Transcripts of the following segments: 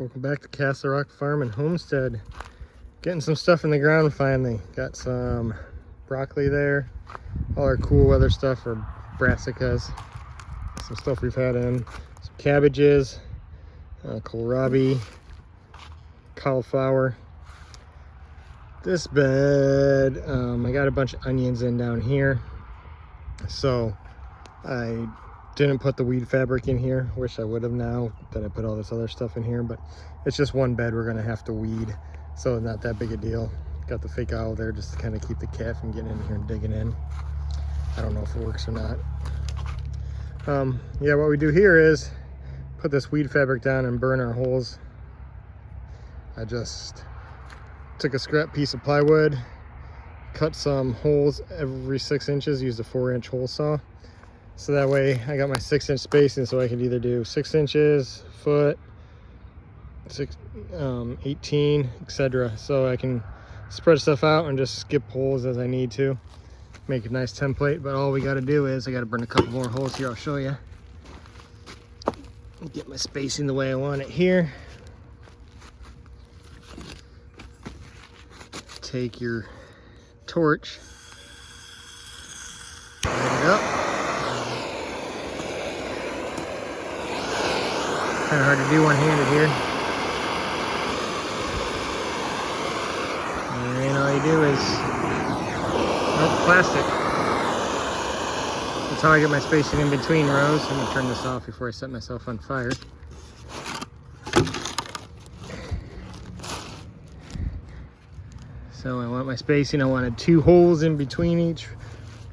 Welcome back to Castle Rock Farm and Homestead. Getting some stuff in the ground finally. Got some broccoli there. All our cool weather stuff are brassicas. Some stuff we've had in. Some cabbages, kohlrabi, cauliflower. This bed, I got a bunch of onions in down here. So I didn't put the weed fabric in here. Wish I would have now that I put all this other stuff in here, but it's just one bed we're gonna have to weed, so not that big a deal. Got the fake owl there just to kind of keep the cat from getting in here and digging in. I don't know if it works or not. Yeah, what we do here is put this weed fabric down and burn our holes. I just took a scrap piece of plywood, cut some holes every 6 inches, used a 4-inch hole saw. So that way I got my 6-inch spacing, so I can either do 6 inches, foot, 18, etc. So I can spread stuff out and just skip holes as I need to. Make a nice template, but all we got to do is I got to burn a couple more holes here. I'll show you. Get my spacing the way I want it here. Take your torch, light it up. Kind of hard to do one-handed here. And then all you do is plastic. That's how I get my spacing in between rows. I'm gonna turn this off before I set myself on fire. So I want my spacing. I wanted 2 holes in between each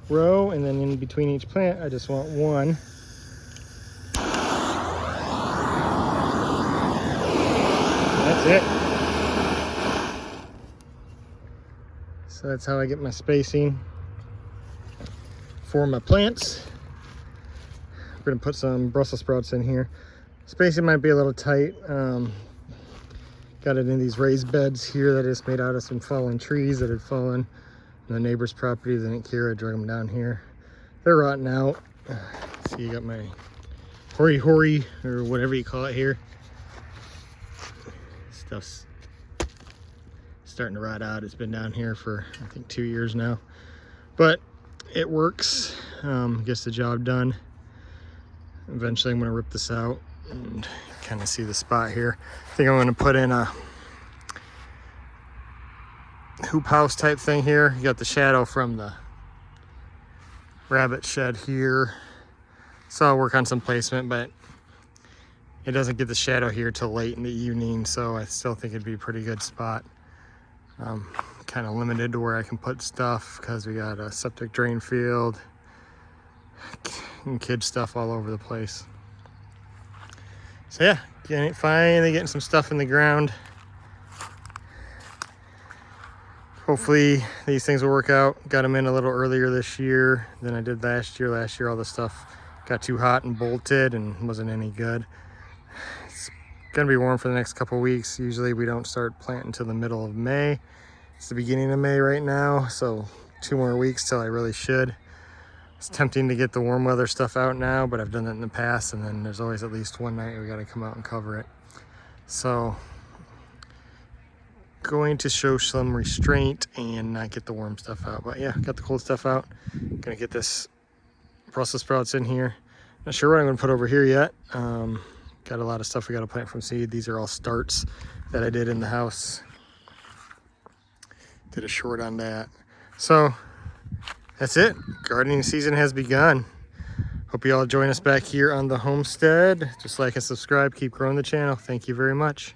row, and then in between each plant, I just want 1. That's it. So that's how I get my spacing for my plants. We're gonna put some Brussels sprouts in here. Spacing might be a little tight. Got it in these raised beds here that is made out of some fallen trees that had fallen on the neighbor's property. They didn't care. I drug them down here. They're rotting out. So you got my hori or whatever you call it here. Stuff's starting to rot out. It's been down here for I think 2 years now, but it works. Gets the job done. Eventually I'm going to rip this out and kind of see the spot here. I think I'm going to put in a hoop house type thing here. You got the shadow from the rabbit shed here, so I'll work on some placement, but it doesn't get the shadow here till late in the evening, so I still think it'd be a pretty good spot. Kind of limited to where I can put stuff because we got a septic drain field and kid stuff all over the place. So yeah, finally getting some stuff in the ground. Hopefully these things will work out. Got them in a little earlier this year than I did last year. Last year all the stuff got too hot and bolted and wasn't any good. It's gonna be warm for the next couple weeks. Usually we don't start planting until the middle of May. It's the beginning of May right now, so 2 more weeks till I really should. It's tempting to get the warm weather stuff out now, but I've done that in the past, and then there's always at least one night we gotta come out and cover it. So going to show some restraint and not get the warm stuff out, but yeah, got the cold stuff out. Gonna get this Brussels sprouts in here. Not sure what I'm gonna put over here yet. Got a lot of stuff we gotta plant from seed. These are all starts that I did in the house. Did a short on that. So that's it. Gardening season has begun. Hope you all join us back here on the homestead. Just like and subscribe. Keep growing the channel. Thank you very much.